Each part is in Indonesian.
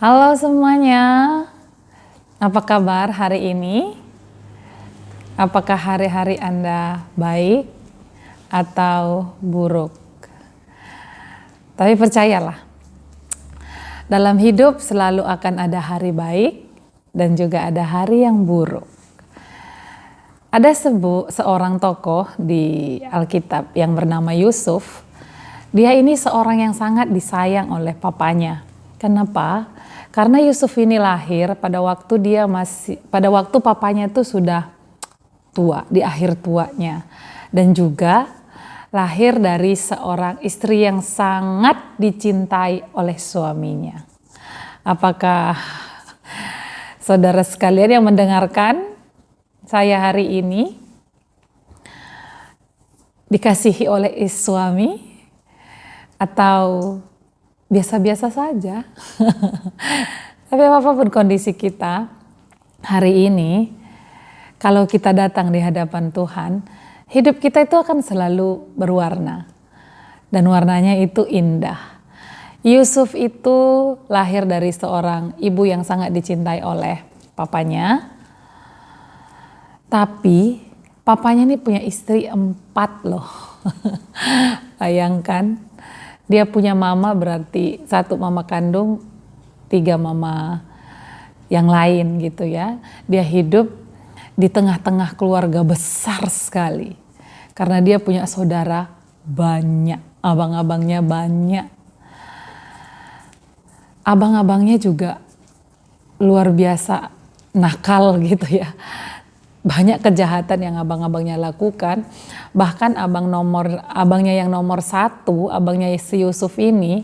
Halo semuanya, apa kabar hari ini? Apakah hari-hari Anda baik atau buruk? Tapi percayalah, dalam hidup selalu akan ada hari baik dan juga ada hari yang buruk. Ada seorang tokoh di Alkitab yang bernama Yusuf. Dia ini seorang yang sangat disayang oleh papanya. Kenapa? Karena Yusuf ini lahir pada waktu papanya itu sudah tua, di akhir tuanya. Dan juga lahir dari seorang istri yang sangat dicintai oleh suaminya. Apakah saudara sekalian yang mendengarkan saya hari ini dikasihi oleh suami atau biasa-biasa saja? Tapi apapun kondisi kita hari ini, kalau kita datang di hadapan Tuhan, hidup kita itu akan selalu berwarna. Dan warnanya itu indah. Yusuf itu lahir dari seorang ibu yang sangat dicintai oleh papanya. Tapi papanya ini punya istri 4 loh. Bayangkan, dia punya mama berarti 1 mama kandung, 3 mama yang lain gitu ya. Dia hidup di tengah-tengah keluarga besar sekali. Karena dia punya saudara banyak, abang-abangnya banyak. Abang-abangnya juga luar biasa nakal gitu ya. Banyak kejahatan yang abang-abangnya lakukan. Bahkan abangnya yang nomor 1, abangnya si Yusuf ini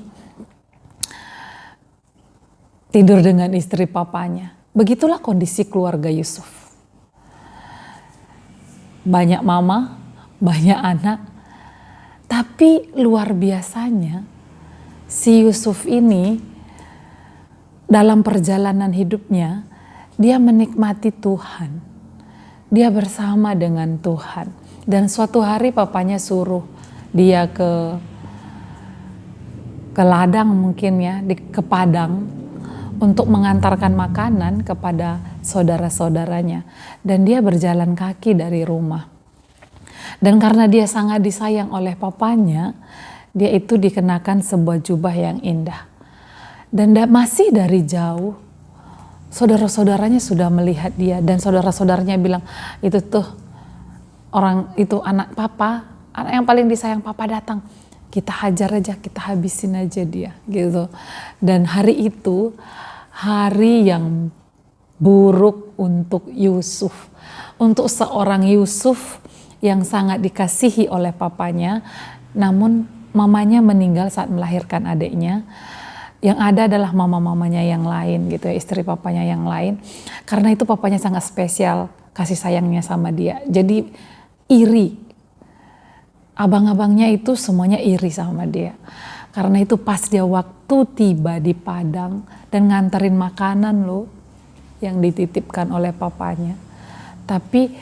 tidur dengan istri papanya. Begitulah kondisi keluarga Yusuf. Banyak mama, banyak anak. Tapi luar biasanya si Yusuf ini dalam perjalanan hidupnya dia menikmati Tuhan. Dia bersama dengan Tuhan. Dan suatu hari papanya suruh dia ke ladang mungkin ya, ke padang untuk mengantarkan makanan kepada saudara-saudaranya. Dan dia berjalan kaki dari rumah. Dan karena dia sangat disayang oleh papanya, dia itu dikenakan sebuah jubah yang indah. Dan masih dari jauh, saudara-saudaranya sudah melihat dia dan saudara-saudaranya bilang, itu tuh orang itu anak papa, anak yang paling disayang papa datang. Kita hajar aja, kita habisin aja dia gitu. Dan hari itu hari yang buruk untuk Yusuf. Untuk seorang Yusuf yang sangat dikasihi oleh papanya, namun mamanya meninggal saat melahirkan adiknya. Yang ada adalah mama-mamanya yang lain gitu ya, istri papanya yang lain. Karena itu papanya sangat spesial kasih sayangnya sama dia. Jadi iri. Abang-abangnya itu semuanya iri sama dia. Karena itu pas dia waktu tiba di padang dan nganterin makanan loh yang dititipkan oleh papanya. Tapi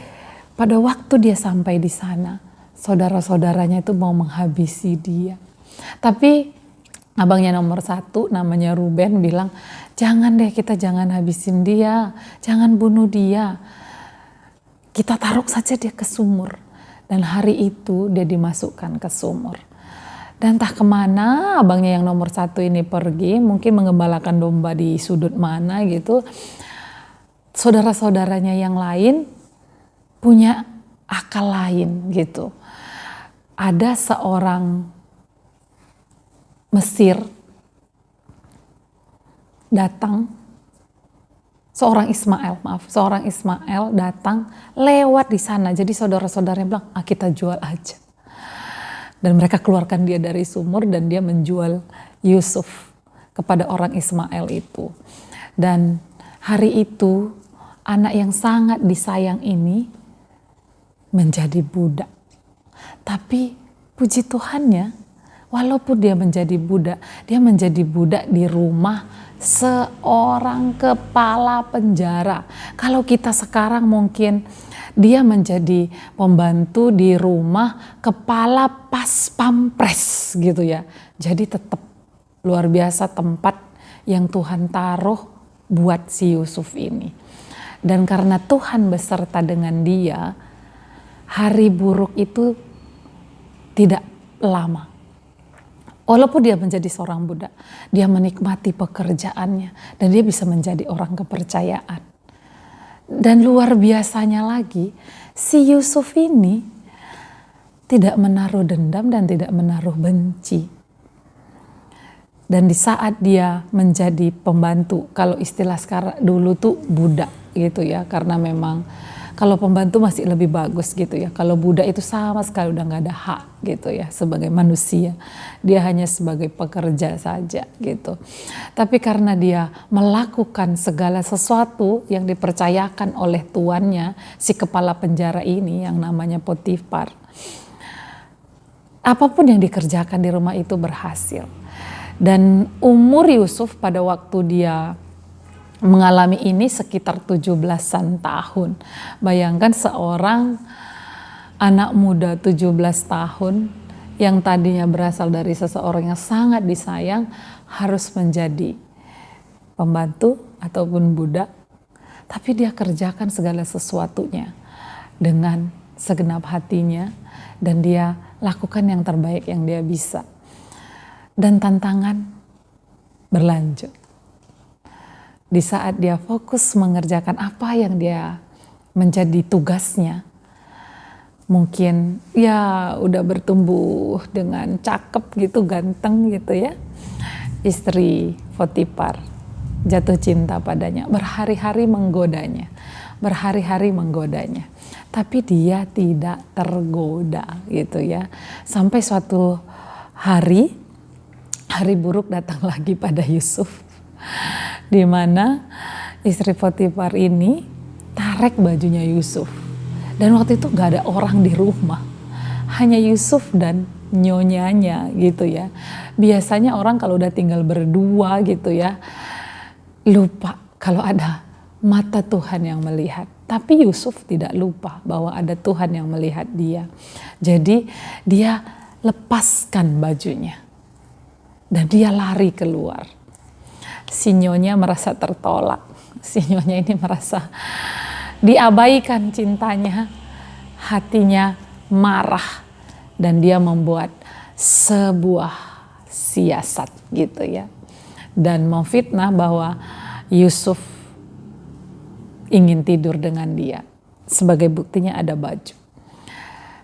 pada waktu dia sampai di sana, saudara-saudaranya itu mau menghabisi dia. Tapi abangnya nomor 1 namanya Ruben bilang, jangan deh, kita jangan habisin dia, jangan bunuh dia. Kita taruh saja dia ke sumur. Dan hari itu dia dimasukkan ke sumur. Dan entah kemana abangnya yang nomor 1 ini pergi, mungkin mengembalakan domba di sudut mana gitu. Saudara-saudaranya yang lain punya akal lain gitu. Ada seorang Mesir datang, seorang Ismail datang lewat di sana. Jadi saudara-saudaranya bilang, kita jual aja. Dan mereka keluarkan dia dari sumur dan dia menjual Yusuf kepada orang Ismail itu. Dan hari itu anak yang sangat disayang ini menjadi budak. Tapi puji Tuhannya, walaupun dia menjadi budak di rumah seorang kepala penjara. Kalau kita sekarang mungkin dia menjadi pembantu di rumah kepala pas pampres gitu ya. Jadi tetap luar biasa tempat yang Tuhan taruh buat si Yusuf ini. Dan karena Tuhan beserta dengan dia, hari buruk itu tidak lama. Walaupun dia menjadi seorang budak, dia menikmati pekerjaannya dan dia bisa menjadi orang kepercayaan. Dan luar biasanya lagi, si Yusuf ini tidak menaruh dendam dan tidak menaruh benci. Dan di saat dia menjadi pembantu, kalau istilah sekarang dulu tuh budak gitu ya, karena memang kalau pembantu masih lebih bagus gitu ya. Kalau budak itu sama sekali udah nggak ada hak gitu ya sebagai manusia. Dia hanya sebagai pekerja saja gitu. Tapi karena dia melakukan segala sesuatu yang dipercayakan oleh tuannya, si kepala penjara ini yang namanya Potifar, apapun yang dikerjakan di rumah itu berhasil. Dan umur Yusuf pada waktu dia mengalami ini sekitar 17-an tahun. Bayangkan seorang anak muda 17 tahun yang tadinya berasal dari seseorang yang sangat disayang harus menjadi pembantu ataupun budak. Tapi dia kerjakan segala sesuatunya dengan segenap hatinya dan dia lakukan yang terbaik yang dia bisa. Dan tantangan berlanjut. Di saat dia fokus mengerjakan apa yang dia menjadi tugasnya, mungkin ya udah bertumbuh dengan cakep gitu, ganteng gitu ya. Istri Potifar jatuh cinta padanya, berhari-hari menggodanya. Tapi dia tidak tergoda gitu ya. Sampai suatu hari buruk datang lagi pada Yusuf. Di mana istri Potifar ini tarik bajunya Yusuf. Dan waktu itu gak ada orang di rumah. Hanya Yusuf dan nyonyanya gitu ya. Biasanya orang kalau udah tinggal berdua gitu ya, lupa kalau ada mata Tuhan yang melihat. Tapi Yusuf tidak lupa bahwa ada Tuhan yang melihat dia. Jadi dia lepaskan bajunya. Dan dia lari keluar. Si nyonya merasa tertolak. Si nyonya ini merasa diabaikan cintanya. Hatinya marah. Dan dia membuat sebuah siasat gitu ya. Dan memfitnah bahwa Yusuf ingin tidur dengan dia. Sebagai buktinya ada baju.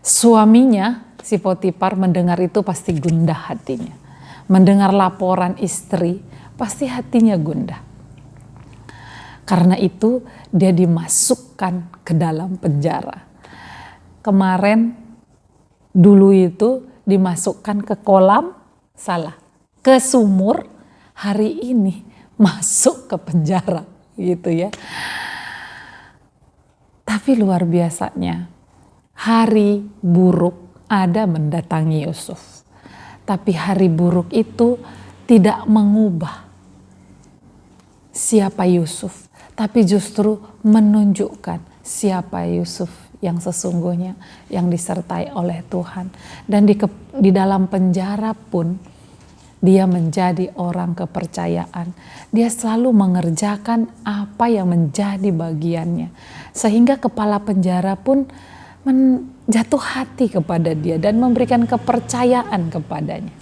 Suaminya, si Potifar, mendengar itu pasti gundah hatinya. Mendengar laporan istri, pasti hatinya gundah. Karena itu dia dimasukkan ke dalam penjara. Kemarin dulu itu dimasukkan ke kolam, ke sumur. Hari ini masuk ke penjara gitu ya. Tapi luar biasanya hari buruk ada mendatangi Yusuf. Tapi hari buruk itu tidak mengubah siapa Yusuf, tapi justru menunjukkan siapa Yusuf yang sesungguhnya, yang disertai oleh Tuhan. Dan di dalam penjara pun dia menjadi orang kepercayaan. Dia selalu mengerjakan apa yang menjadi bagiannya. Sehingga kepala penjara pun jatuh hati kepada dia dan memberikan kepercayaan kepadanya.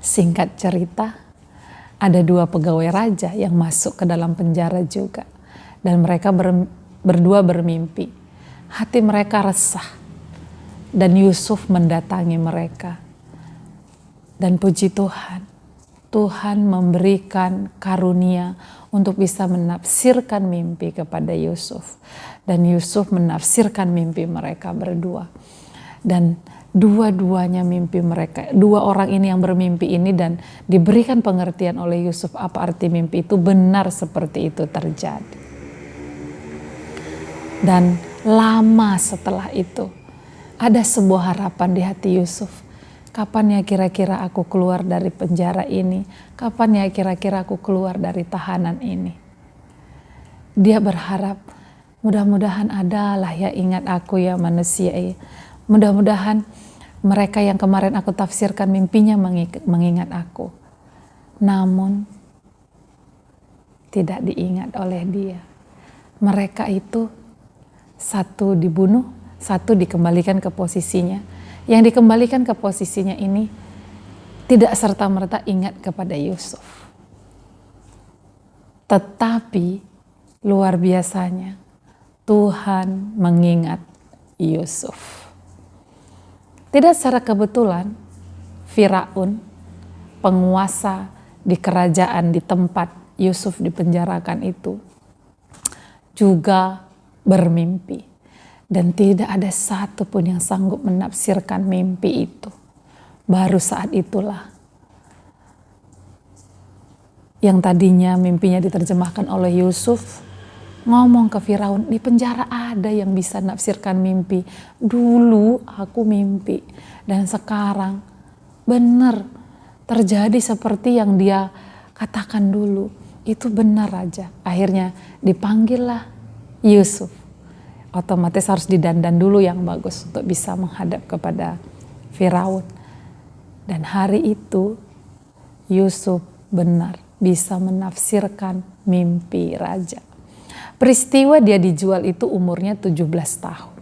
Singkat cerita, ada 2 pegawai raja yang masuk ke dalam penjara juga. Dan mereka berdua bermimpi. Hati mereka resah. Dan Yusuf mendatangi mereka. Dan puji Tuhan, Tuhan memberikan karunia untuk bisa menafsirkan mimpi kepada Yusuf. Dan Yusuf menafsirkan mimpi mereka berdua. Dan dua-duanya mimpi mereka, 2 orang ini yang bermimpi ini dan diberikan pengertian oleh Yusuf apa arti mimpi itu, benar seperti itu terjadi. Dan lama setelah itu ada sebuah harapan di hati Yusuf. Kapan ya kira-kira aku keluar dari penjara ini? Kapan ya kira-kira aku keluar dari tahanan ini? Dia berharap mudah-mudahan adalah ya ingat aku ya manusia. Mudah-mudahan mereka yang kemarin aku tafsirkan mimpinya mengingat aku. Namun tidak diingat oleh dia. Mereka itu satu dibunuh, satu dikembalikan ke posisinya. Yang dikembalikan ke posisinya ini tidak serta-merta ingat kepada Yusuf. Tetapi luar biasanya Tuhan mengingat Yusuf. Tidak secara kebetulan Firaun, penguasa di kerajaan di tempat Yusuf dipenjarakan itu, juga bermimpi. Dan tidak ada satu pun yang sanggup menafsirkan mimpi itu. Baru saat itulah yang tadinya mimpinya diterjemahkan oleh Yusuf, ngomong ke Firaun, di penjara ada yang bisa nafsirkan mimpi. Dulu aku mimpi dan sekarang benar terjadi seperti yang dia katakan dulu. Itu benar aja. Akhirnya dipanggillah Yusuf. Otomatis harus didandan dulu yang bagus untuk bisa menghadap kepada Firaun. Dan hari itu Yusuf benar bisa menafsirkan mimpi raja. Peristiwa dia dijual itu umurnya 17 tahun.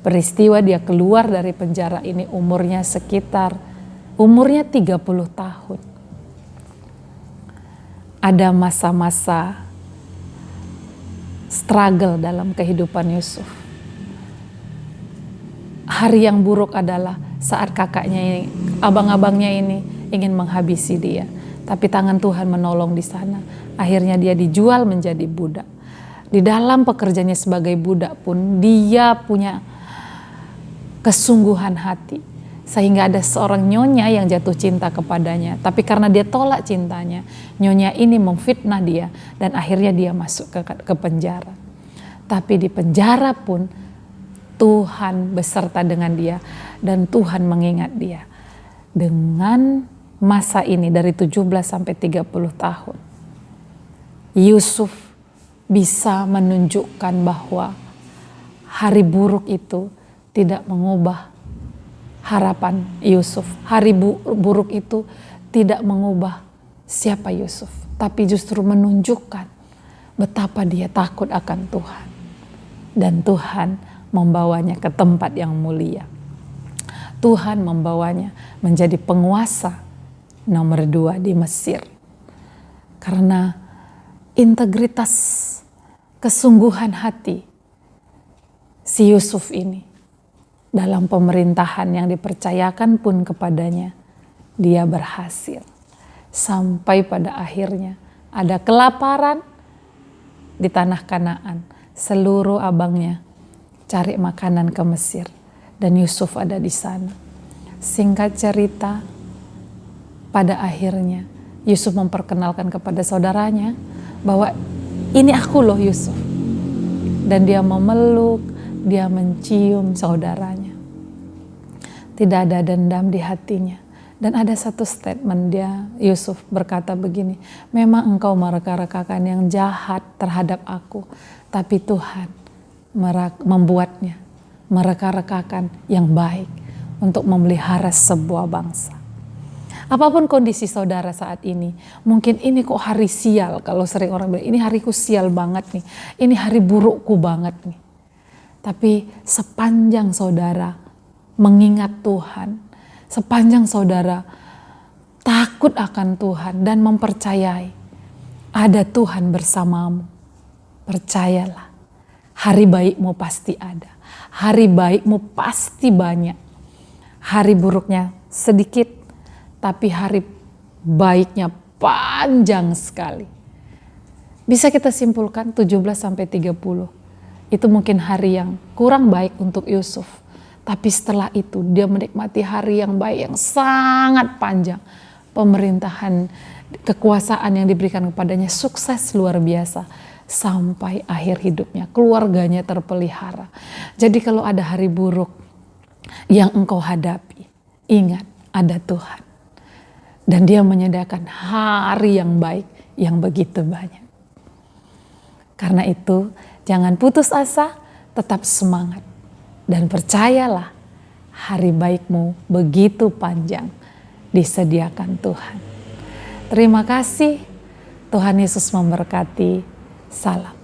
Peristiwa dia keluar dari penjara ini umurnya 30 tahun. Ada masa-masa struggle dalam kehidupan Yusuf. Hari yang buruk adalah saat kakaknya, abang-abangnya ini ingin menghabisi dia. Tapi tangan Tuhan menolong di sana. Akhirnya dia dijual menjadi budak. Di dalam pekerjaannya sebagai budak pun dia punya kesungguhan hati. Sehingga ada seorang nyonya yang jatuh cinta kepadanya. Tapi karena dia tolak cintanya, nyonya ini memfitnah dia. Dan akhirnya dia masuk ke penjara. Tapi di penjara pun Tuhan beserta dengan dia. Dan Tuhan mengingat dia. Dengan masa ini dari 17 sampai 30 tahun. Yusuf bisa menunjukkan bahwa hari buruk itu tidak mengubah harapan Yusuf. Hari buruk itu tidak mengubah siapa Yusuf, tapi justru menunjukkan betapa dia takut akan Tuhan. Dan Tuhan membawanya ke tempat yang mulia. Tuhan membawanya menjadi penguasa nomor 2 di Mesir. Karena integritas, kesungguhan hati si Yusuf ini dalam pemerintahan yang dipercayakan pun kepadanya, dia berhasil. Sampai pada akhirnya ada kelaparan di tanah Kanaan. Seluruh abangnya cari makanan ke Mesir dan Yusuf ada di sana. Singkat cerita, pada akhirnya Yusuf memperkenalkan kepada saudaranya bahwa ini aku loh Yusuf. Dan dia memeluk, dia mencium saudaranya. Tidak ada dendam di hatinya. Dan ada satu statement Yusuf berkata begini, memang engkau mereka-rekakan yang jahat terhadap aku, tapi Tuhan membuatnya mereka-rekakan yang baik untuk memelihara sebuah bangsa. Apapun kondisi saudara saat ini, mungkin ini kok hari sial, kalau sering orang bilang, ini hariku sial banget nih, ini hari burukku banget nih. Tapi sepanjang saudara mengingat Tuhan, sepanjang saudara takut akan Tuhan dan mempercayai ada Tuhan bersamamu, percayalah, hari baikmu pasti ada, hari baikmu pasti banyak, hari buruknya sedikit, tapi hari baiknya panjang sekali. Bisa kita simpulkan 17 sampai 30. Itu mungkin hari yang kurang baik untuk Yusuf. Tapi setelah itu dia menikmati hari yang baik yang sangat panjang. Pemerintahan, kekuasaan yang diberikan kepadanya sukses luar biasa. Sampai akhir hidupnya, keluarganya terpelihara. Jadi kalau ada hari buruk yang engkau hadapi, ingat ada Tuhan. Dan dia menyediakan hari yang baik yang begitu banyak. Karena itu jangan putus asa, tetap semangat. Dan percayalah hari baikmu begitu panjang disediakan Tuhan. Terima kasih Tuhan Yesus memberkati. Salam.